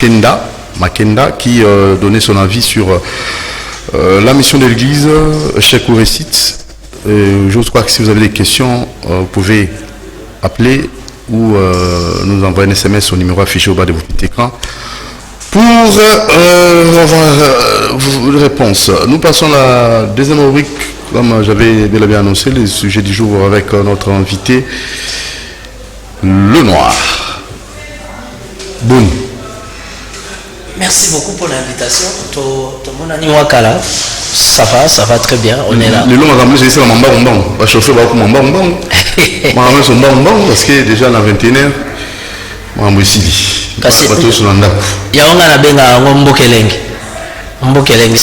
Makenda, qui donnait son avis sur la mission de l'Église, Cheikh Ouressit. Je crois que si vous avez des questions, vous pouvez appeler ou nous envoyer un SMS au numéro affiché au bas de votre petit écran pour avoir vos réponses. Nous passons à la deuxième rubrique, comme j'avais bien annoncé, le sujet du jour avec notre invité, le Noir. Bon. Merci beaucoup pour l'invitation. Tout le monde a dit Wakala. Ça va très bien, on est là. Le long, j'ai dit, on va chauffer beaucoup parce que déjà à la 21h, on va ici. Ça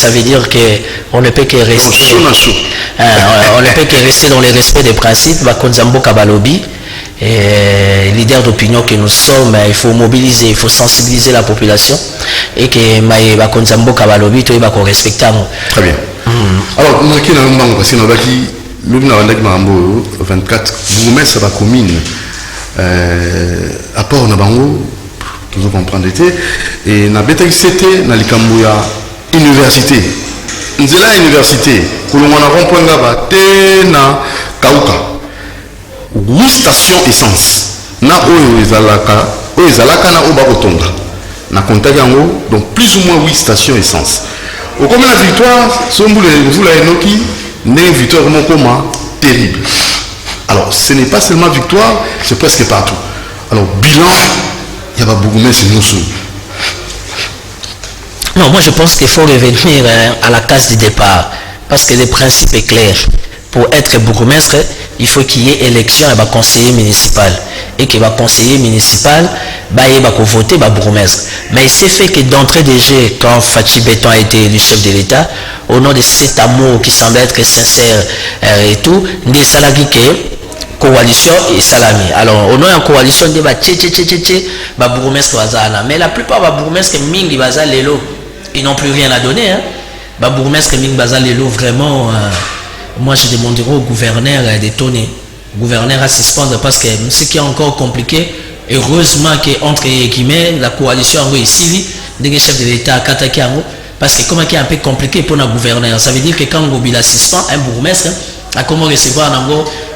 veut dire qu'on ne peut que rester. On ne peut que rester dans le respect des principes. Et leader d'opinion que nous sommes, il faut mobiliser, il faut sensibiliser la population et que Maïba Konzambo Kabalobi tout va respecter. Très bien. Alors, nous avons parce que nous avons 24 vous mettez la commune à port Nabango, vous comprendre et na beta c'était na likambuya université. Nzela université, que l'on a rond point là-bas, na Kauka. 8 stations essence na oyo ezalaka na oba kotonga na contact yango, donc plus ou moins 8 stations essence au comme la victoire sombule vula enoki ne victoire vraiment comment terrible. Alors ce n'est pas seulement victoire, c'est presque partout. Alors bilan il y a pas beaucoup mais c'est nous. Non, moi je pense qu'il faut revenir à la case du départ parce que le principe est clair. Pour être bourgmestre, il faut qu'il y ait élection et conseiller municipal. Et que conseiller municipal, va voter bourgmestre. Mais il s'est fait que d'entrée de jeu, quand Fachi Béton a été élu chef de l'État, au nom de cet amour qui semble être sincère et tout, des salariés coalition et salami. Alors, au nom de la coalition, il y a bourgmestre. Mais la plupart des bourgmestres, ils n'ont plus rien à donner. Bourgmestre Ming Baza Lelo, vraiment. Moi, je demanderai au gouverneur d'étonner. Le gouverneur à suspendre parce que ce qui est encore compliqué, heureusement qu'entre guillemets, la coalition ici, des chefs de l'État à Katakiango, parce que comment c'est un peu compliqué pour le gouverneur. Ça veut dire que quand Ngobila suspend, un bourgmestre a comment recevoir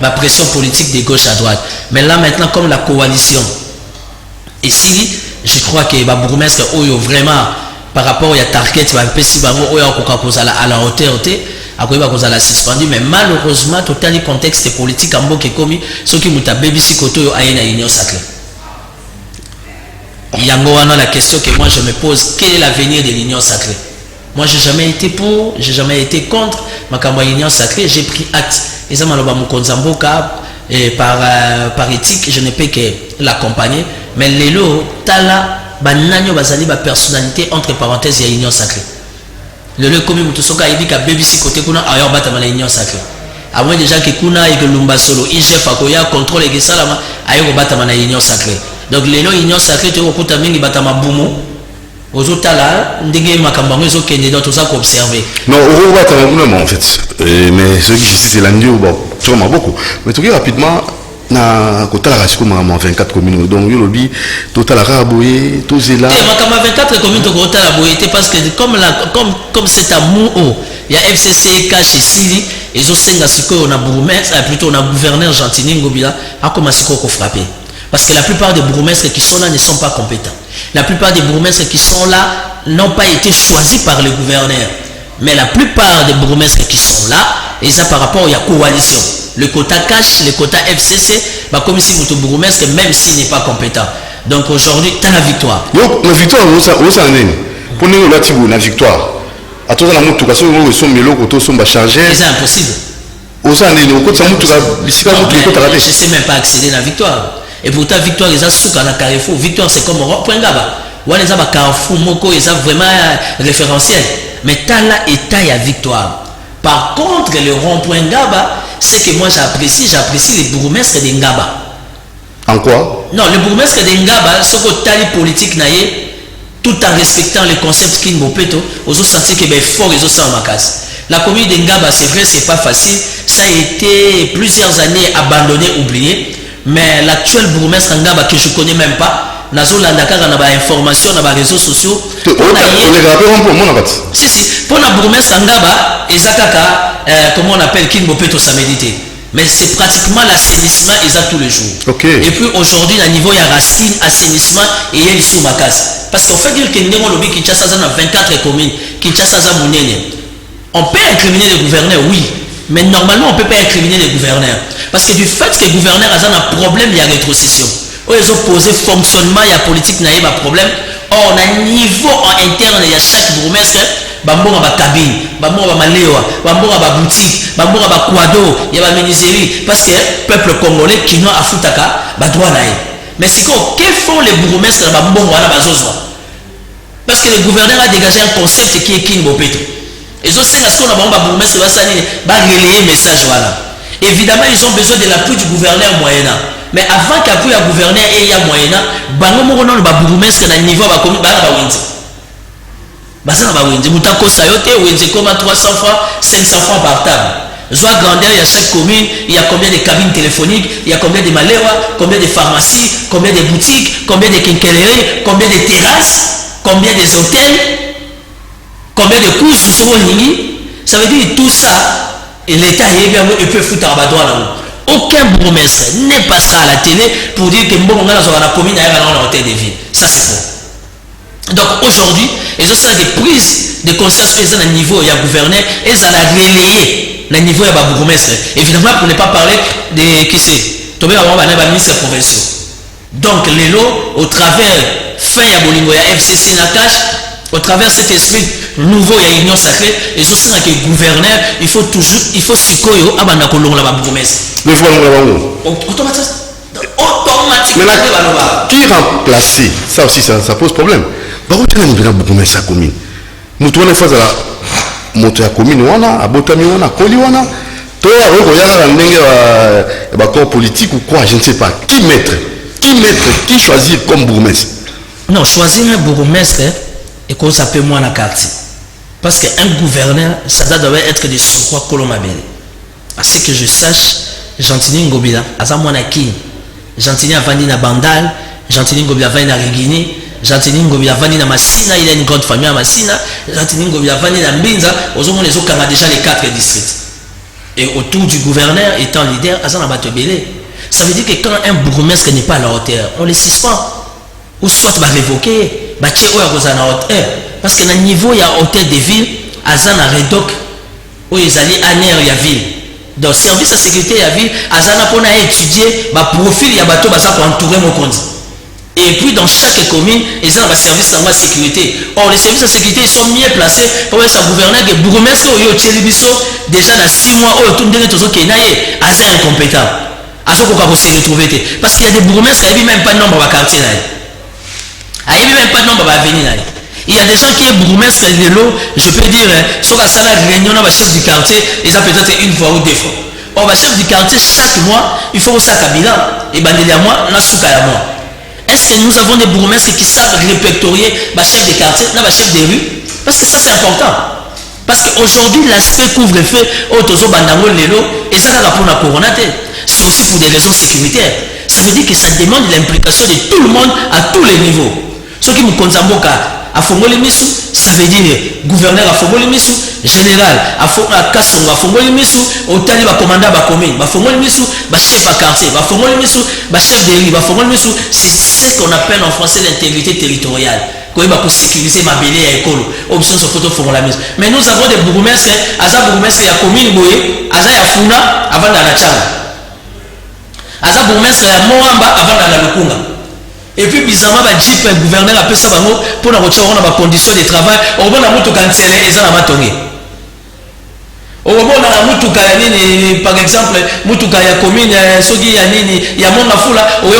la pression politique de gauche à droite. Mais là, maintenant, comme la coalition ici, je crois que le bourgmestre, vraiment, par rapport à Target, il va à la hauteur. À la suspendu, mais malheureusement, total le contexte politique en qui est commis, ce qui m'a BBC Koto a une union sacrée. Il y a la question que moi je me pose, quel est l'avenir de l'union sacrée? Moi j'ai jamais été pour, j'ai jamais été contre, ma union sacrée, j'ai pris acte. Et ça m'a dit par éthique, je ne peux que l'accompagner, mais les lots, tala, bananyo bazali ba personnalité entre parenthèses, il y a union sacrée. Le lieu comme Mutusoka il dit qu'à BBC côté kuna ailleurs batama la union sacrée. À moins déjà que kuna et que Lumba Solo, IGF Akoya contrôle et que Salama ailleurs batama la union sacrée. Donc les noms union sacrée tu okuta mingi batama bumo. Ozotala ndenge makambango ezo kende dans tout ça qu'on observer. Non, au batama bumo en fait. Mais ce qui c'est l'andio bon, tu vois beaucoup. Mais tout rapidement na kota la rasiko ma 24 communes donc yo lobi total raboyer to zela ma 24 communes to kota la boyete parce que comme cet amour il y a FCC cash ici ils ont senga siko on a bourgmestre plutôt on a gouverneur Gentini Ngobila a commencé à frapper parce que la plupart des bourgmestres qui sont là ne sont pas compétents. La plupart des bourgmestres qui sont là n'ont pas été choisis par le gouverneur. Mais la plupart des bourgmestres qui sont là, et ça par rapport à la coalition. Le quota cash, le quota FCC, comme si votre bourgmestre, même s'il n'est pas compétent. Donc aujourd'hui, tu as la victoire. La victoire, vous savez, pour nous, la victoire. À tous les moments, tout cas, nous sommes chargés. C'est impossible. Je ne sais même pas accéder à la victoire. Et pour ta victoire, ils ont souka na carrefour. Victoire, c'est comme point gaba. Ou les a carrefour moko, ils ont vraiment référentiel. Mais t'as là et t'as victoire. Par contre, le rond-point Ngaba, c'est que moi j'apprécie les bourgmestres de Ngaba. En quoi? Non, le bourgmestre de Ngaba, ce que t'as les politiques naïe, tout en respectant les concepts qui nous péto, aux autres sentis que ben fort ils ont ça en ma casse. La commune de Ngaba, c'est vrai, c'est pas facile. Ça a été plusieurs années abandonné, oublié. Mais l'actuel bourgmestre Ngaba que je connais même pas, nazolanda kaka na information na réseaux sociaux si pour na bourgmestre Ngaba eza kaka comment on appelle King Bopeto samedi. Mais c'est pratiquement l'assainissement tous les jours. Et puis aujourd'hui, à niveau il y a racine, assainissement et il y a les sous Makas. Parce qu'on fait dire que nous avons Kinshasa dans 24 communes, Kinshasa Mounene. On peut incriminer les gouverneurs, oui. Mais normalement, on ne peut pas incriminer les gouverneurs. Parce que du fait que les gouverneurs ont un problème, il y a rétrocession. Ils ont posé fonctionnement, il y a politique, il y a un problème. Or, on a un niveau en interne, il y a chaque bourgmestre. Bambonga ba cabine, bambonga ba malewa, bambonga ba boutique, bambonga ba quado, il y a ba menuiserie parce que peuple congolais qui n'a à futaka ba droit naé. Mais c'est quoi que font les bourgmestres ba mbongo wana bazozwa? Parce que le gouverneur a dégagé un concept qui est King Bopeto. Et so c'est ce qu'on a ba bourgmestre ba sani ba relayer message voilà. Évidemment, ils ont besoin de l'appui du gouverneur moyennant. Mais avant qu'appui le gouverneur et ya moyennant, bango moko non ba bourgmestre na niveau ba commune ba na ba winzi. Basana ba wenze mutako sayote wenze comme 300 francs 500 francs par table. Soit grandeur, il y a chaque commune, il y a combien de cabines téléphoniques, il y a combien de malewa, combien de pharmacies, combien de boutiques, combien de quincailleries, combien de terrasses, combien de hôtels, combien de courses sur Nini. Ça veut dire tout ça, et l'État il peut foutre à droit là. Aucun bourgmestre n'est passé à la télé pour dire que Mbonga dans la commune a un hôtel de ville. Ça c'est faux. Donc aujourd'hui, ils ont ça des prises de conscience qu'ils ont à niveau, il y a gouverneur, ils ont à relayer le niveau, il y a bourgmestre. Évidemment, pour ne pas parler de qui c'est, Tobé va avoir un ministre provincial. Donc, les lots, au travers fin il y a Bolingo, il y a FCC Nakash, au travers cet esprit nouveau, il y a Union Sacrée, ils ont ça que gouverneur, il faut toujours, il faut sikoyo, abanda kolongo la bourgmestre. Mais automatiquement. Maintenant, qui remplacer, ça aussi, ça pose problème. Bah, on a une bourgmestre à commune. Nous tournons face à la montée à commune, on a, à Botami, on a, Koli, on a. Toi, il y a un corps politique ou quoi, je ne sais pas. Qui choisir comme bourgmestre? Non, choisir un bourgmestre, et qu'on s'appelle moi dans le quartier. Parce qu'un gouverneur, ça doit être de surcroît Colomabele. À ce que je sache, Gentini Ngobila, Azamwana King, Gentini a vendu na Bandal, Gentini Ngobila a vendu na Rigini, Gentini Ngobila a vendu na Massina, il a une grande famille à Massina, Gentini Ngobila a vendu na Mbinza, aux hommes les autres déjà les 4 districts. Et autour du gouverneur étant leader, Azan Abatebele. Ça veut dire que quand un bourgmestre n'est pas à la hauteur, on les suspend. Ou soit va révoquer, à la hauteur. Parce que dans le niveau, il y a hôtel de ville, Azan a Redoc, où ils allaient à Ner, il y a ville. Donc, service à sécurité, il y a ville, Azan a pour étudier, profil, il y a bateau, pour entourer mon compte. Et puis, dans chaque commune, ils ont un service de sécurité. Or, les services de sécurité, ils sont mieux placés pour être gouverneur que bourgmestre, déjà dans 6 mois, tout le monde est incompétent. Parce qu'il y a des bourgmestres qui n'ont même pas de nombre de quartier. Il n'y a même pas de nombre d'avenir. Il y a des gens qui sont bourgmestres, je peux dire, sur la salle de réunion, le chef du quartier, ils ont peut-être une fois ou deux fois. Or, le chef du quartier, chaque mois, il faut aussi un bilan. Et bandeli à moi, on a souka à moi. Est-ce que nous avons des bourgmestres qui savent répertorier le chef de quartier, le chef de rue? Parce que ça, c'est important. Parce qu'aujourd'hui, l'aspect couvre-feu, c'est aussi pour des raisons sécuritaires. Ça veut dire que ça demande l'implication de tout le monde à tous les niveaux. Ceux qui me consamboka à Fongoli Missou, ça veut dire gouverneur à Fongoli Missou, général à Kassongo à Fongoli Missou, Otali va commandant à commune, va Fongoli Missou, va chef à quartier, va Fongoli Missou, va chef de rue, va Fongoli Missou. C'est ce qu'on appelle en français l'intégrité territoriale. Quand il va sécuriser ma belle à l'école, option sur photo Fongola Missou. Mais nous avons des bourgmestres, Aza bourgmestre à commune Boye, Aza ya Funa avant d'aller à Tchad. Aza bourgmestre à Moamba avant d'aller à Lukunga. Et puis bizarrement le jeep le gouverneur a fait ça pour la recherche on a des conditions de travail on va na mutu kansele eza na matongi on va na mutu nini par exemple mutu ya commune soki ya nini ya mona fula on va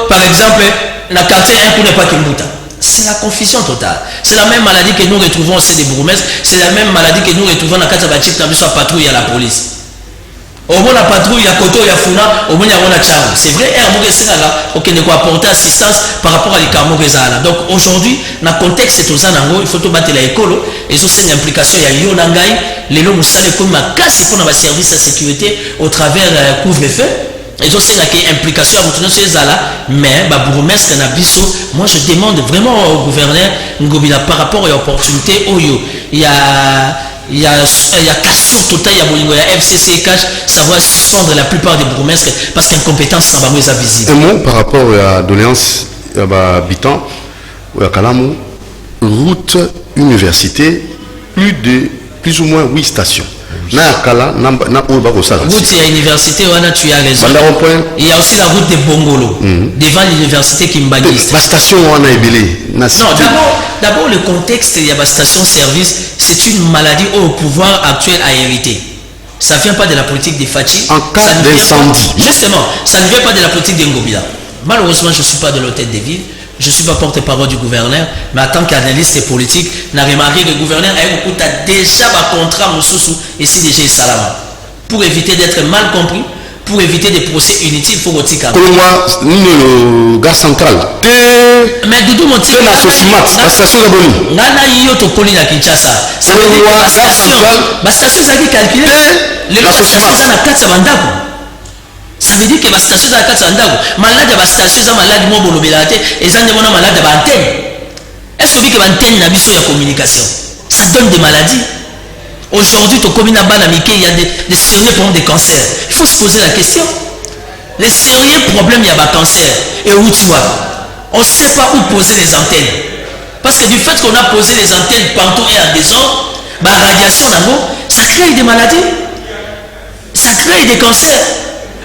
par exemple na quartier un coup n'est pas Kimbuta. C'est la confusion totale. C'est la même maladie que nous retrouvons aussi des bourgmestres, c'est la même maladie que nous retrouvons dans la jeep dans la patrouille à la police. Au moins la patrouille, il y a Koto, il y a Funa, au moins il y a Tchao. C'est vrai, il ne peut apporter assistance par rapport à l'Ikarmogezala. Donc aujourd'hui, dans le contexte de Zanango, il faut tout battre l'école. Et aussi une implication, il y a Yonangai, les lots moussales comme ma casse pour nos services de sécurité au travers couvre-feu. Et donc, c'est une implication à ces là, mais bourgmestre Nabiso, moi je demande vraiment au gouverneur Ngobila par rapport aux opportunités. Il y a cassure totale, il y a FCC cash, ça va suspendre la plupart des bourgmestres parce qu'incompétence n'a pas visible. Un mot par rapport à doléance habitant, à Kalamu, route université, plus ou moins 8 stations. Il y a l'université, tu as raison. Il y a aussi la route de Bongolo, devant l'université Kimbagiste. La station, on a ébélé. Non, d'abord le contexte, il y a la station-service, c'est une maladie au pouvoir actuel à hériter. Ça ne vient pas de la politique des Fachi. En cas d'incendie. Justement, ça ne vient pas de la politique d'Ngobila. Malheureusement, je ne suis pas de l'hôtel des villes. Je ne suis pas porte-parole du gouverneur, mais en tant qu'analyste politique, n'a remarqué que le gouverneur a déjà un contrat ici déjà Salama. Pour éviter d'être mal compris, pour éviter des procès inutiles, il faut retirer. Pour moi, le gars central. Mais Doudou Monti, la station d'Aboli. Nana Yoto Poli na Kinshasa. Ça veut dire que la station ça dit calculé. La station ça na 4 bandako. Ça veut dire que la station ça na 4 bandako. Malade la station ça malade mo bolobelate et ça demande malade d'antenne. Est-ce que vous que l'antenne n'a biso ya communication? Ça donne des maladies. Aujourd'hui, au commune Banamike, il y a des sérieux problèmes de cancer. Il faut se poser la question. Les sérieux problèmes, il y a des cancers. Et où tu vois? On ne sait pas où poser les antennes. Parce que du fait qu'on a posé les antennes partout et à des ordres, la radiation d'abord, ça crée des maladies. Ça crée des cancers.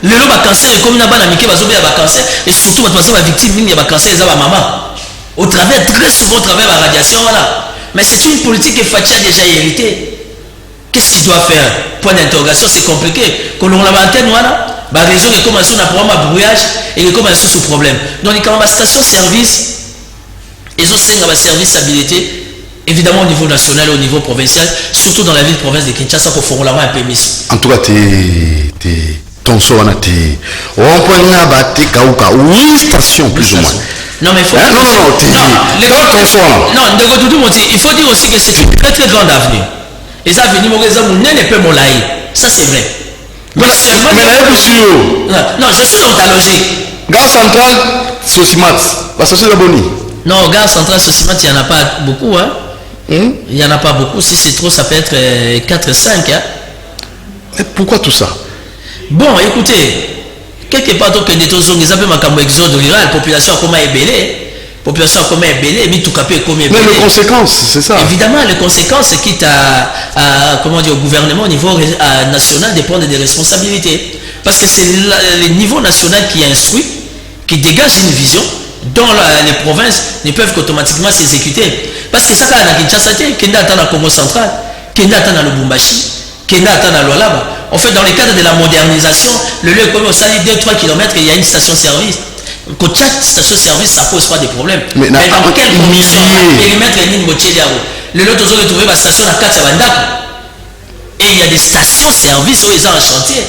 Le lot de cancer, les communes Banamike, il y a des cancers. Et surtout, il y a des victimes, il y a des cancers, il y a des mamans. Au travers, très souvent, au travers de la radiation, voilà. Mais c'est une politique que Fatia a déjà héritée. Qu'est-ce qu'il doit faire? Point d'interrogation, c'est compliqué. Quand on a l'antenne, voilà, la raison est comme un problème à brouillage et comme un sous problème. Donc, quand on a station-service, ils ont un service stabilité, évidemment au niveau national et au niveau provincial, surtout dans la ville province de Kinshasa, pour faire la main un peu mise. En tout cas, ton soin, on peut y 8 stations plus ou moins. Non, mais il faut. Il faut dire aussi que c'est une très très grande avenue. Et ça venir ça c'est vrai. Mais seulement. Non, je suis dans ta logique. Gare centrale, Sosimat. La station de Boni. Non, gare centrale, Sosimat, il n'y en a pas beaucoup. Hein? Il n'y en a pas beaucoup. Si c'est trop, ça peut être 4-5. Hein? Et pourquoi tout ça? Bon, écoutez, quelque part, donc, ils appellent ma exode rural, population comment est belée. Population comme est belée, mais tout capé comme est belée. Mais les conséquences, c'est ça. Évidemment, les conséquences, quitte comment dire, au gouvernement au niveau national de prendre des responsabilités. Parce que c'est le niveau national qui instruit, qui dégage une vision dont les provinces ne peuvent qu'automatiquement s'exécuter. Parce que ça, quand on a Kinshasa, qui attend dans le Congo central, qui attend dans le Bumbashi, qui attend dans le Lualaba. En fait, dans le cadre de la modernisation, le lieu comme au sali 2-3 km, il y a une station-service. Que chaque station-service, ça pose pas de problème. Mais dans quelle condition périmètre est ligne le lot de trouver la station à 4 et il y a des stations-service où ils ont un chantier.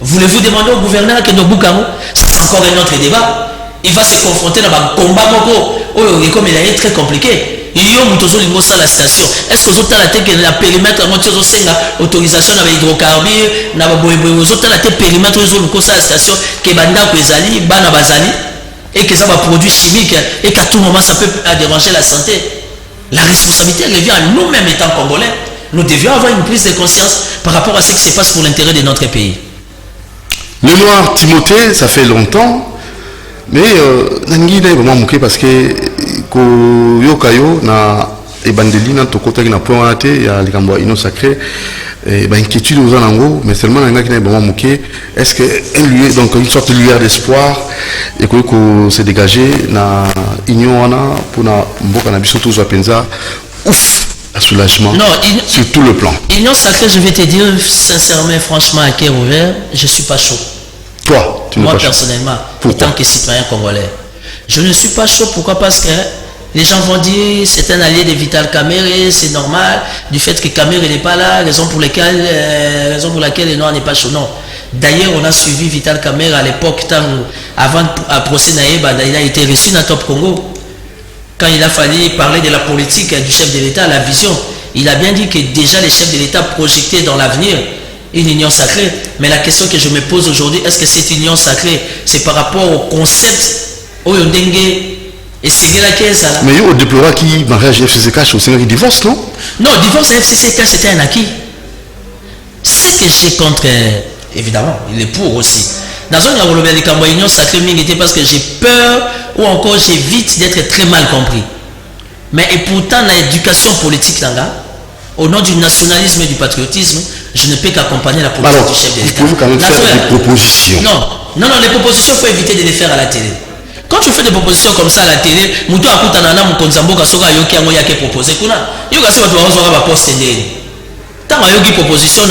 Voulez-vous demander au gouverneur que Nobukamo, ça c'est encore un autre débat. Il va se confronter dans un combat comme il est très compliqué. Il y a la station. Est-ce que vous avez la périmètre de autorisation dans l'hydrocarbure, vous avez la périmètre de la station qui est et que ça va produire chimique et qu'à tout moment ça peut déranger la santé. La responsabilité revient à nous-mêmes étant congolais. Nous devions avoir une prise de conscience par rapport à ce qui se passe pour l'intérêt de notre pays. Le noir Timothée, ça fait longtemps, mais nangi est vraiment manqué parce que yokayo na ebandelina tokotaki na point wana te ya likambo ino sacré inquiétude aux anango mais seulement nanga qui est vraiment manqué. Est-ce que donc une sorte de lueur d'espoir et que se dégager na union wana pour na mboka na biso tous penza ouf un soulagement sur tout le plan. Union sacrée, je vais te dire sincèrement, franchement, à cœur ouvert, je suis pas chaud. Toi, tu n'es pas chaud. Moi personnellement, en tant que citoyen congolais, je ne suis pas chaud. Pourquoi? Parce que les gens vont dire c'est un allié de Vital Kamerhe, c'est normal, du fait que Kamerhe n'est pas là, raison pour laquelle le noir n'est pas chaud. Non. D'ailleurs, on a suivi Vital Kamerhe à l'époque, avant à procès Naïba, il a été reçu dans Top Congo. Quand il a fallu parler de la politique du chef de l'État, la vision, il a bien dit que déjà les chefs de l'État projetaient dans l'avenir une union sacrée. Mais la question que je me pose aujourd'hui, est-ce que cette union sacrée, c'est par rapport au concept oyo ndenge et c'est la caisse là. Mais au déploré qui mariage FCC cash au Sénégal, divorce, non? Non, divorce FCC cash c'était un acquis. Ce que j'ai contre, évidemment, il est pour aussi. Dans un union sacrée, parce que j'ai peur ou encore j'évite d'être très mal compris. Mais et pourtant, l'éducation politique là, au nom du nationalisme et du patriotisme, je ne peux qu'accompagner la politique du chef de l'État. Vous pouvez quand même faire des propositions. Non, les propositions, il faut éviter de les faire à la télé. Quand tu fais des propositions comme ça à la télé, Moutou Akutanana, Moukonzambo, Kasoga, Yoki, Amoya, qui proposé, Kuna, Yoga, c'est votre poste tant que proposition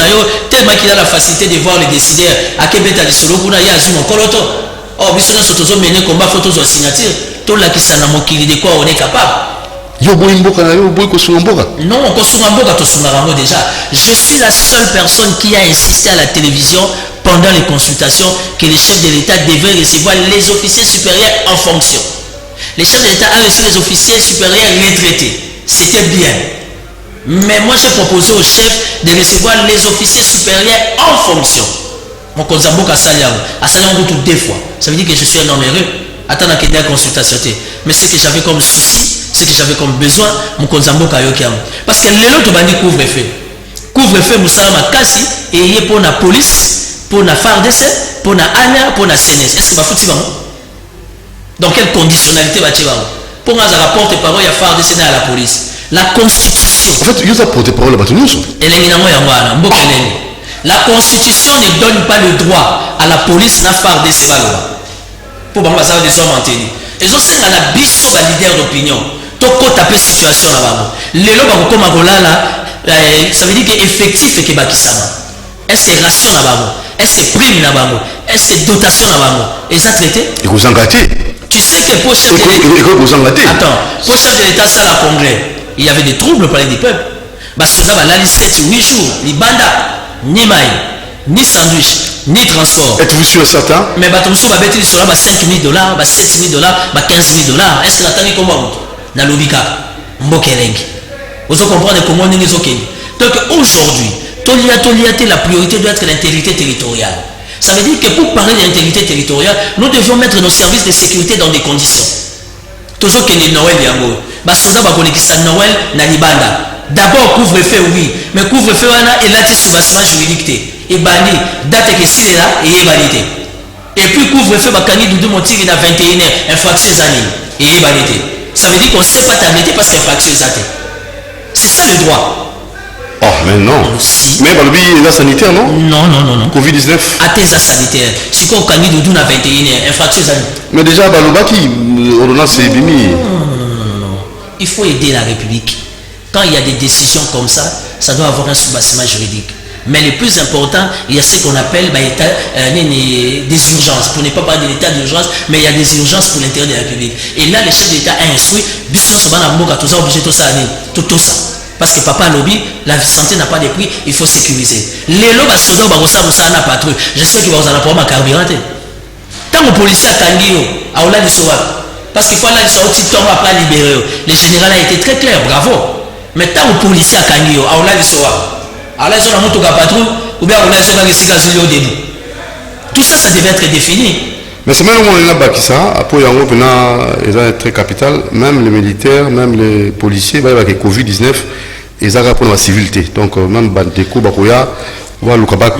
tellement qu'il a la facilité de voir les décideurs à Québec à l'Isolo kuna ya azuma koloto oh bisona sotozo mener combat photos de signature tout la qui sana mokili de quoi on est capable yo boy mboka na yo boy ko sunga mboka non ko sunga mboka to sunga rango déjà je suis la seule personne qui a insisté à la télévision pendant les consultations que les chefs de l'État devaient recevoir les officiers supérieurs en fonction. Les chefs de l'État ont reçu les officiers supérieurs retraités, c'était bien. Mais moi j'ai proposé au chef de recevoir les officiers supérieurs en fonction. Mon Kozamboka Saliao, à Saliao deux fois. Ça veut dire que je suis un homme heureux. Attends qu'il y ait une consultation. Mais ce que j'avais comme souci, ce que j'avais comme besoin, mon Kozamboka Yokiam. Parce que les autres bandits couvre-feu. Couvre-feu, Moussalama Kassi, et il y a pour la police, pour la FARDC, pour la ANA, pour la CNS. Est-ce que va foutre dans quelle conditionnalité va-t-il pour nous rapporter parole à FARDC à la police? La Constitution. En fait, il y a porte-parole à la Constitution ne donne pas le droit à la police n'a pas de ces valeurs. Pour que ça des hommes en tenue. Et aussi à la biso ba leader d'opinion. Toko taper situation là-bas. Les lois comme ça veut dire que effectif et que bakisama. Est-ce que ration là-bas? Est-ce que prime là-bas? Est-ce que dotation là-bas? Et ça traité? Et vous engagez. Tu sais que pour chef de l'État. Attends, pour chef de l'État ça la congrès. Il y avait des troubles au palais du peuple. Parce que ça va la liste 8 jours, ni banda, ni maï, ni sandwich, ni transport. Êtes-vous sûr certain? Mais bah, sur la bête, il sera $5 000, $7 000, $15 000. Est-ce que la tani comme na lobika, mbokelengi. Vous comprenez comment on est donc aujourd'hui, la priorité doit être l'intégrité territoriale. Ça veut dire que pour parler d'intégrité territoriale, nous devions mettre nos services de sécurité dans des conditions. Toujours que les Noël yango. Basoda ba konekisa Noël na libanda. D'abord couvre-feu oui, mais couvre-feu wana elati subasement juridique et bandi date que si là et validé. Et puis couvre-feu bakani doudou montiri na 21h infraction zani et validé. Ça veut dire qu'on ne sait pas t'arrêter parce qu'infraction zate. C'est ça le droit. Oh mais non. Si. Mais balobi est sanitaire non? Non. Covid-19. Ateza sanitaire. Si qu'on kani doudou na 21h infraction zani. Mais déjà balobaki ordonnance c'est bimi. Non. Il faut aider la République. Quand il y a des décisions comme ça, ça doit avoir un soubassement juridique. Mais le plus important, il y a ce qu'on appelle des urgences. Pour ne pas parler de l'état d'urgence, mais il y a des urgences pour l'intérêt de la République. Et là, le chef d'État a instruit, tout ça. Parce que papa lobby, la santé n'a pas de prix, il faut sécuriser. Les lobes à soda, na patrouille. J'espère qu'il va vous en apprendre ma carburant. Tant que policier a Kangio, à Ola du Soa, parce qu'il faut aller sur le petit temps après libérer. Le général a été très clair, bravo. Mais tant que policier a Kangio, à Ola du Soa, à la zone à Motoka patrouille, ou bien à Ola du Soa, au début. Tout ça, ça devait être défini. Mais c'est même où on est là-bas qui ça, après il y a très capital, même les militaires, même les policiers, il y a le Covid-19, ils ont pour la civilité. Donc même des coups,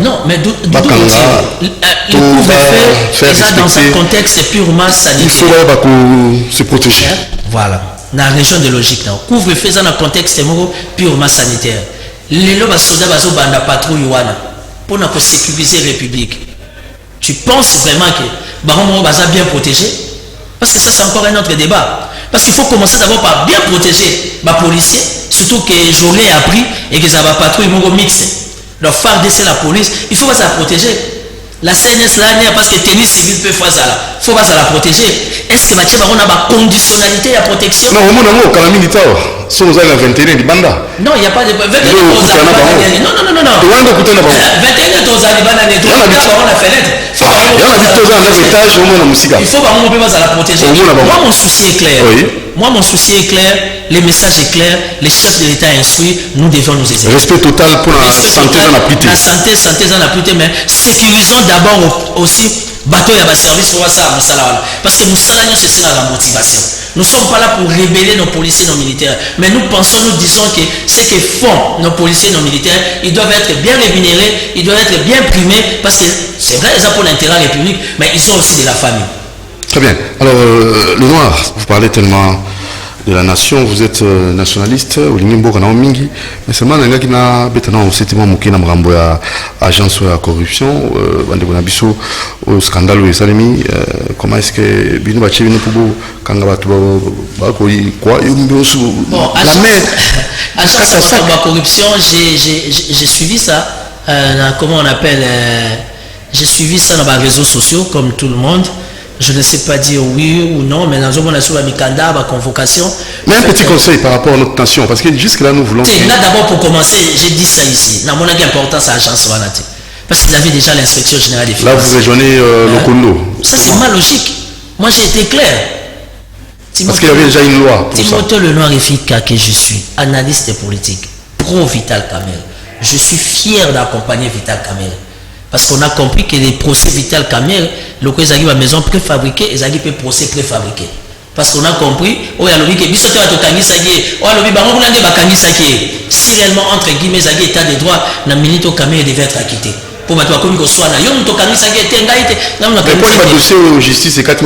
non, mais le couvre-feu, dans un contexte purement sanitaire. Il faut se protéger. Voilà. Dans la région de logique, le couvre-feu, dans un contexte purement sanitaire. Les lobes soldats dans la patrouille pour sécuriser la République. Tu penses vraiment que Baron va bien protégé? Parce que ça, c'est encore un autre débat. Parce qu'il faut commencer d'abord par bien protéger les policiers, surtout que je l'ai appris et que ça va patrouille mixte. Donc, FARDC la police, il faut pas la protéger. La CNS là, parce que tennis civil peut faire ça là. Il faut pas la protéger. Est-ce que Mathieu Baron a une conditionnalité à protection? Non, au moins, quand la militaire, Si vous avez la 21 du Banda. Non, il n'y a pas de... 21 Non, non. 21 toza libana ne droit dans la fenêtre. Il y a un étage au moins dans Moussika. Il faut vraiment la protéger. Moi, mon souci est clair. Oui. Moi, mon souci est clair. Les messages est clair. Les chefs de l'État instruits. Nous devons nous aider. Respect total pour la santé dans la pluie. La santé dans la pluie, mais sécurisons d'abord aussi bateau et service pour ça, parce que nous sommes c'est la motivation. Nous ne sommes pas là pour révéler nos policiers, nos militaires, mais nous pensons, nous disons que ce que font nos policiers, nos militaires, ils doivent être bien rémunérés, ils doivent être bien primés, parce que c'est vrai, ils ont pour l'intérêt de la République, mais ils sont aussi de la famille. Très bien. Alors, le noir, vous parlez tellement de la nation, vous êtes nationaliste, mais seulement les qui n'a agence de corruption, au scandale de Salemi, comment est-ce que Bino Bachi vient pour agence de corruption, j'ai suivi ça, comment on appelle, j'ai suivi ça dans les réseaux sociaux comme tout le monde. Je ne sais pas dire oui ou non, mais nous avons sur la Mikanda, la convocation. Mais un petit conseil par rapport à notre nation, parce que jusque-là, nous voulons... Là, d'abord, pour commencer, j'ai dit ça ici. Dans mon importance à l'agence Wanati. Parce qu'ils avaient déjà l'inspection générale des finances. Là, vous rejoignez le Kondo. Ça, c'est pas logique. Moi, j'ai été clair. Parce qu'il y avait déjà une loi pour Timothée Lenoir Efika, que je suis, analyste politique, pro-Vital Kamel. Je suis fier d'accompagner Vital Kamel. Parce qu'on a compris que les procès Vital Kamel, le cas à maison préfabriquée, ils ont procès préfabriqué. Parce qu'on a compris, si réellement, entre guillemets, il y a état de droit, la minute Kamel devait être acquitté. Pour mettre comme il soit là, justice et 4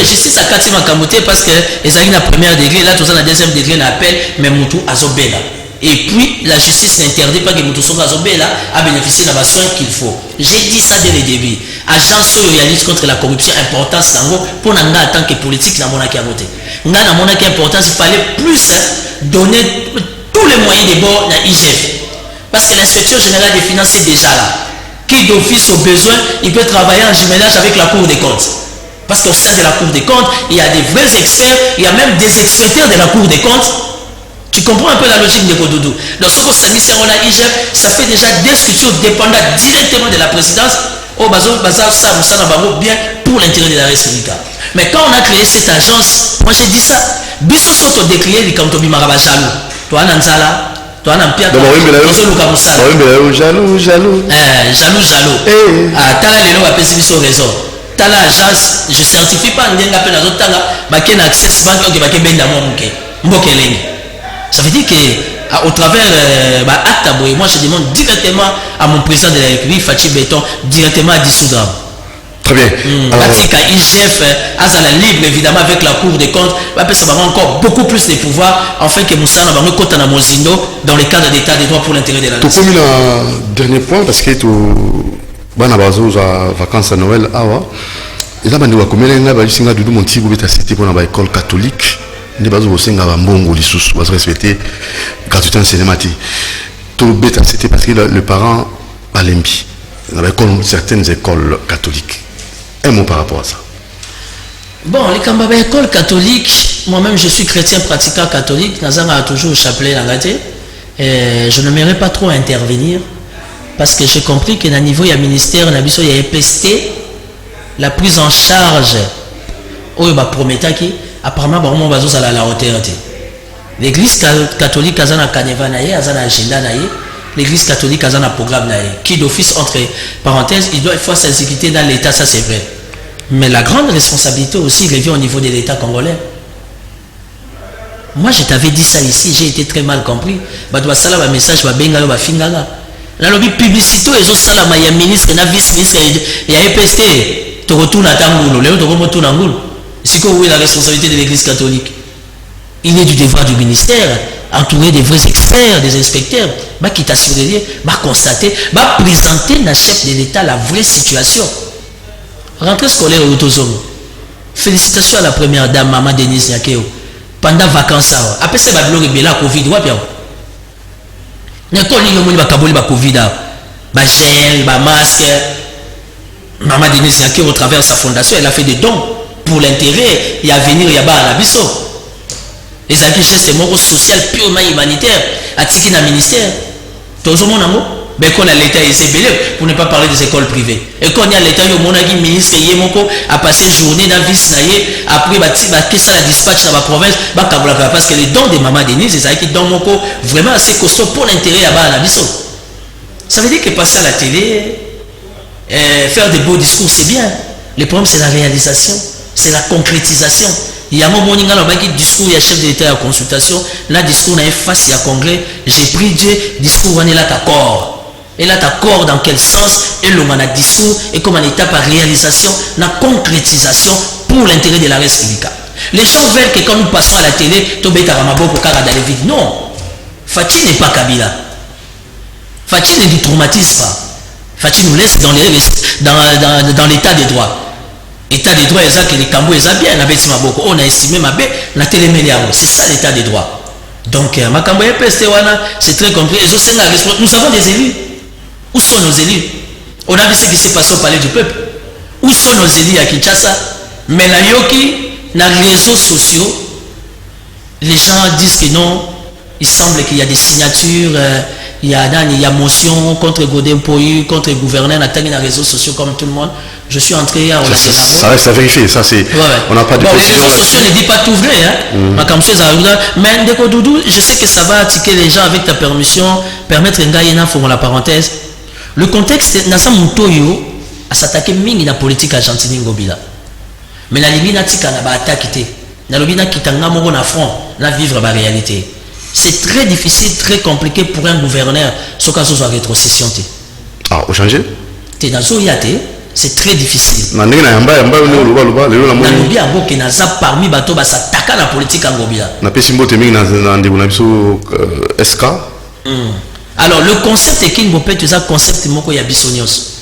justice à 4 Makamouté parce que les amis la première degré, là, tout ça, la deuxième degré, l'appel, mais Moutou Azobela. Et puis, la justice n'interdit pas que Moutou Azobela a bénéficié de la soin qu'il faut. J'ai dit ça dès le début. Agence réalise contre la corruption, importance pour nous en tant que politique, dans mon voté. Dans mon importance, il fallait plus donner tous les moyens de bord à l'IGF. Parce que l'inspecteur général des finances est déjà là. Qui d'office au besoin, il peut travailler en jumelage avec la Cour des comptes. Parce qu'au sein de la Cour des comptes, il y a des vrais experts, il y a même des experts de la Cour des comptes. Tu comprends un peu la logique de Kodoudou. Donc ce qu'on s'est dit, c'est qu'on a IGF, ça fait déjà des structures dépendant directement de la présidence. Au bazar, ça bien pour l'intérêt de la République. Mais quand on a créé cette agence, moi j'ai dit ça. Biso soto décrié les kantobi maraba jaloux. Toi Nanzala. Jaloux. Jaloux. Tala lelo va pesi biso raison. Tala agence, je certifie pas ndenga pe nazo tanga ba ken access bank que ba ke benda mo mke. Mbokelenge. Ça veut dire que au travers acte moi je demande directement à mon président de la République Fachi Béton directement à dissoudre. Très bien. IGF Azala libre évidemment avec la Cour des comptes, ça va encore beaucoup plus de pouvoir afin que Moussa va me compter dans Mozindo dans le cadre d'état des droits pour l'intérêt de la nation. Tout comme un dernier point parce que tout vacances à Noël et là on va comme là ba singa dudu monti bo beta cité pour na école catholique ne bazo bosenga ba mbongo lisusu ba respecter gratuité cinématique. Tout beta cité parce que le parent a l'embi dans certaines écoles catholiques. Un mot par rapport à ça. Bon, les écoles catholiques, moi-même je suis chrétien pratiquant catholique, Nazanga a toujours chapelet l'angaté. Je n'aimerais pas trop intervenir parce que j'ai compris que dans le niveau il y a ministère, il y a EPST, la prise en charge, apparemment, on va à la hauteur. L'église catholique a un canevas, a un agenda, l'église catholique a un programme qui d'office entre parenthèses, il doit faut s'exécuter dans l'état, ça c'est vrai. Mais la grande responsabilité aussi revient au niveau de l'état congolais. Moi je t'avais dit ça ici, j'ai été très mal compris. Badwa sala ba message ba bengalo ba fingala. La lobby publicité et sala ma ya ministre na vice ministre ya EPST to retourne à Tangulo, Léo to retourne à Tangulo. C'est quoi où est la responsabilité de l'église catholique? Il est du devoir du ministère entouré des vrais experts, des inspecteurs, qui t'assurer, constater, présenter à chef de l'État la vraie situation. Rentrée scolaire au Autozone. Félicitations à la première dame, Maman Denise Nyakeo. Pendant vacances, après ça, il y a la Covid. Il y a la Covid. Il gel, masque. Maman Denise Nyakeo, au travers de sa fondation, elle a fait des dons pour l'intérêt et à venir, il y a la biso. Les acquis gestes social purement humanitaire, à tiki na ministère. Tout le monde mais quand l'État est belé, pour ne pas parler des écoles privées. Et quand il y a l'État, il y a un ministre qui a passé une journée dans la ville, après, qu'est-ce que la dispatch dans la province, parce que les dons des mamans Denise, c'est ça qui donnent vraiment assez costaud pour l'intérêt à la mission. Ça veut dire que passer à la télé, faire des beaux discours, c'est bien. Le problème, c'est la réalisation, c'est la concrétisation. Il y a un moment où il y a un discours, il y a un chef d'État à consultation, là, discours, il y a face, il y a congrès, j'ai pris Dieu, discours, on est là, d'accord. Et là, d'accord dans quel sens, et l'on a un discours, et comme un étape à réalisation, la concrétisation pour l'intérêt de la République. Les gens veulent que quand nous passons à la télé, tout bête à Ramabo pour carrer dans les vides. Non. Fatih n'est pas Kabila. Fatih ne nous traumatise pas. Fatih nous laisse dans l'état des droits. L'état des droits, c'est que les Cambos, on a estimé ma baie, on a télémélié. C'est ça l'état des droits. Donc, c'est très compris. Nous avons des élus. Où sont nos élus? On a vu ce qui s'est passé au palais du peuple. Où sont nos élus à Kinshasa? Mais la Yoki, dans les réseaux sociaux, les gens disent que non, il semble qu'il y a des signatures, il y a motion contre Godin Poyu, contre le gouverneur, dans les réseaux sociaux comme tout le monde. Je suis entré à ça reste à vérifier, ça c'est. On n'a pas de les réseaux sociaux ne disent pas tout vrai, hein. Mais Ndeko Doudou, je sais que ça va attiquer les gens avec ta permission, permettre Ngaïna, faut la parenthèse. Le contexte, Nasa Moutoyo a s'attaqué mingi na politique argentine Ngobila. Mais la Libye n'a tika na ba attaqué. Na Lobina kitanga moko na front, na vivre la réalité. C'est très difficile, très compliqué pour un gouverneur, ce cas soit rétrocession. Ah, au changer? T'es dans Zoyate, c'est très difficile. Parmi bateau ba s'attaquer la politique Ngobila. Na pesimbo temi na ndebo biso SK. Alors, le concept est qu'il peut être un concept moko ya bisonios.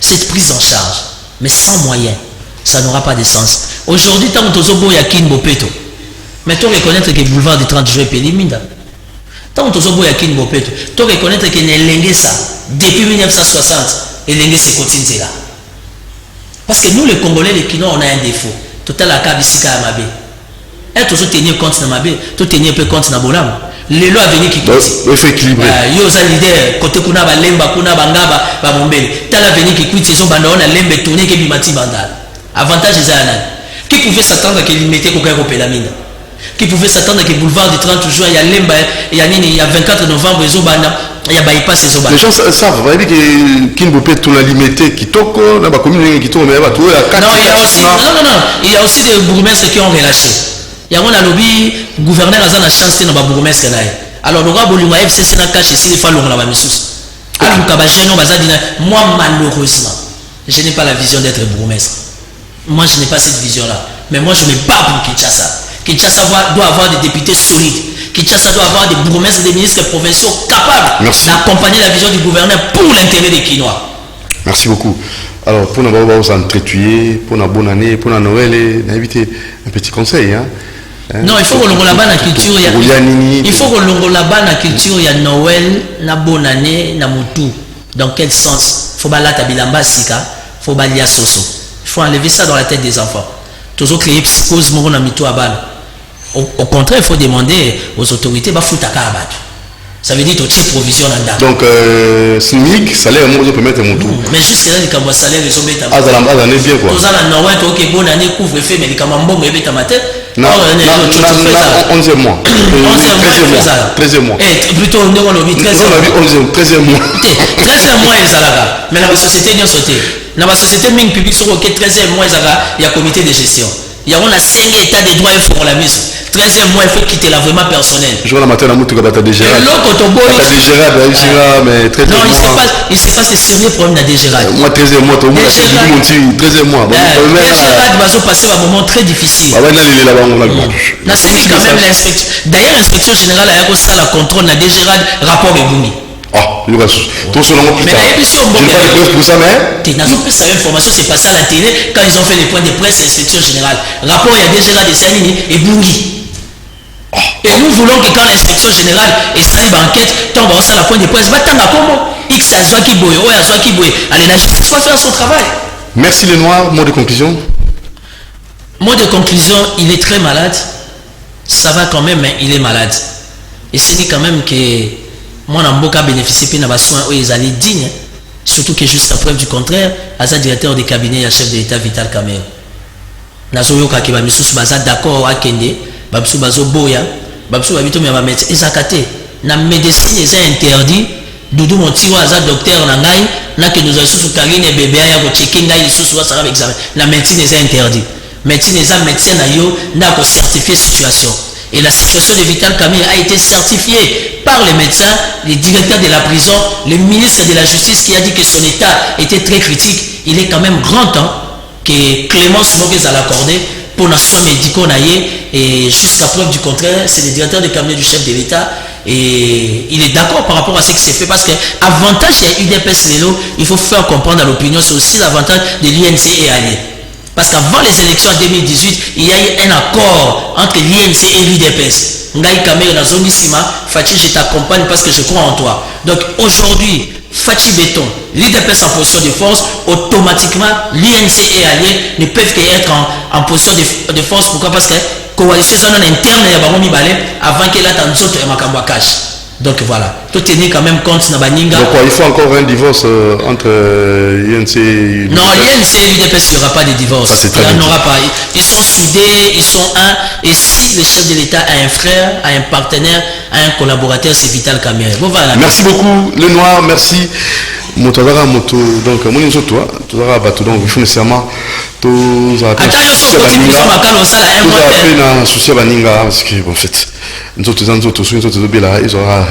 Cette prise en charge, mais sans moyens, ça n'aura pas de sens. Aujourd'hui, tant que tu as kin bopeto, mais tu reconnaître que le boulevard des 30 juillet est éliminable. Tant que tu as kin bopeto, tu reconnaître que l'engue ça, depuis 1960, et l'engue se continue là. Parce que nous, les Congolais, les Kinois, on a un défaut. Total la kabisika à Mabé. Et tu as tenu compte de Mabé, tu as tenu un peu compte de Bolam. Les lois venaient qui quittent. Il faut équilibrer. Yo za leader côté kuna ba lemba kuna bangaba ba mombele. Tala veni qui quitte ils ont bandona lembe tourner que bimati bandal. Avantage c'est ça. Qui pouvait s'attendre qu'il mettait coca au pélamine. Qui pouvait s'attendre que boulevard du 30 juin il y a lemba il y a nini il y a 24 novembre ils ont banda il y a bypass ils ont banda. Les gens savent vous voyez que Kinbopé tout la limité qui toko na ba commune qui toko mais ba tout la non il y a aussi des bourgmestres qui ont relâché. Il y a un lobby, le gouverneur a la chance de ne pas bourgmestre. Alors, le roi Boluma FCC n'a caché s'il faut l'on la missus. Alors, moi, malheureusement, je n'ai pas la vision d'être bourgmestre. Moi, je n'ai pas cette vision-là. Mais moi, je me bats pour Kinshasa. Kinshasa doit avoir des députés solides. Kinshasa doit avoir des bourgmestres et des ministres provinciaux capables d'accompagner la vision du gouverneur pour l'intérêt des Kinois. Merci beaucoup. Alors, pour nous s'entretuer, pour une bonne année, pour Noël, inviter un petit conseil. Hein? Non, il faut que l'on la culture. Il faut que l'on la culture. Il y a Noël, la bonne année, la moutou. Dans quel sens? Il faut que la bilamba sika, il faut que la soso. Il faut enlever ça dans la tête des enfants. Toujours créer psychose, mon amito à balle. Au contraire, il faut demander aux autorités de foutre à Karabat. Ça veut dire que tu as provision là-dedans. Donc, SMIC, salaire, moi, je peux mettre mon tour. Mais juste là, les cambo salaire, ils ont mis ta main. Ah, l'année bien quoi. Tous les Norway, tu as bonne année, couvre-feu, mais les camambos, ils ont mis ta main. Non, 11e mois. 13e mois. Et plutôt, on a mis 13e mois. 13e mois. 13e mois, ils là. Mais la société n'y a sauté. Dans la société publique, sur le 13e mois, il y a un comité de gestion. Il y a 5 états de droit pour la mise. 13e mois, il faut quitter là vraiment personnel. Je vois la matin, la moutou, tu as déjà. Mais 13e mois. Non, il se passe des sérieux problèmes de Dégérade. Moi, 13e mois, tu as dit 13e mois. Dégérade va se passer un moment très difficile. Là, c'est quand même l'inspection. D'ailleurs, l'inspection générale a ça la contrôle de Dégérade, rapport et Boumi. Ah, il va tout ce nom plus tard. Mais je n'ai pas de preuve pour ça, mais... Tu n'as pas fait cette information, c'est passé à la télé quand ils ont fait les points de presse, l'inspection générale. Rapport, il y a déjà des Salini et Boumi. Et nous voulons que quand l'inspection générale est salée d'enquête, tant on va la point de presse, va t'en à comment X à Zoaki Boye, O à Zoaki Boye. Allez, la justice va faire son travail. Merci les Noirs. Mot de conclusion. Mot de conclusion, il est très malade. ça va quand même, mais il est malade. Et c'est dit quand même que moi, Namboka bénéficie de soins où ils allaient dignes, surtout que jusqu'à preuve du contraire, Aza directeur de cabinet et chef de l'État Vital Kamerhe. Nazoyoka ki bamisu baza d'accord à Kende, bamisu bazo boya, bamisu babito me ba médecin ezakate. Na médecine est interdit. Doudou Montiwa Aza docteur nangai, na que nous avons sous carine bébé ya ko checker ngai sous ça va examen. La médecine est interdit. Médecine est médecin na yo na ko certifier situation. Et la situation de Vital Kamerhe a été certifiée par les médecins, les directeurs de la prison, le ministre de la Justice qui a dit que son état était très critique. Il est quand même grand temps que Clémence Moguez a l'accordé pour nos soins médicaux et jusqu'à preuve du contraire, c'est le directeur de cabinet du chef de l'État et il est d'accord par rapport à ce qui s'est fait parce que l'avantage de l'UDPS Lelo, il faut faire comprendre à l'opinion, c'est aussi l'avantage de l'INC et alliés. Parce qu'avant les élections en 2018, il y a eu un accord entre l'INC et l'UDPS. Ngai Kamerhe na Zongi Sima, Fachi, je t'accompagne parce que je crois en toi. Donc aujourd'hui, Fachi Béton, l'UDPS en position de force, automatiquement, l'INC et alliés ne peuvent qu'être en position de force. Pourquoi? Parce que la coalition est interne avant qu'elle attende d'autres et Makambo cash. Donc voilà, tout tenir quand même compte na baninga. Donc il faut encore un divorce entre INC et non, l'INC et l'UDPS, il n'y aura pas de divorce. Il n'y en aura pas. Ils sont soudés, ils sont un. Et si le chef de l'État a un frère, a un partenaire, a un collaborateur, c'est Vital Kamerhe. Bon, voilà. Merci beaucoup, le noir, merci. Motodara moto donc mon inso toi tozara bato donc il faut nécessairement tozara na souci baninga parce que en fait nzoto bela ils aura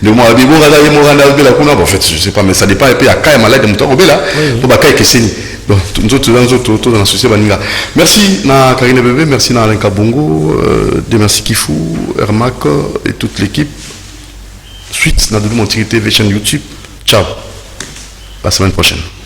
le mois bibo ngala ye morana bela kuna en fait je sais pas mais ça dépend et puis à kai malade moto bela to ba kai keseni donc nzoto to dans souci baninga merci na Karine Bébé, merci na Alain Kabongo de merci Kifu Ermac et toute l'équipe suite na Doudou Montiri TV chaîne YouTube. Ciao. La semaine prochaine.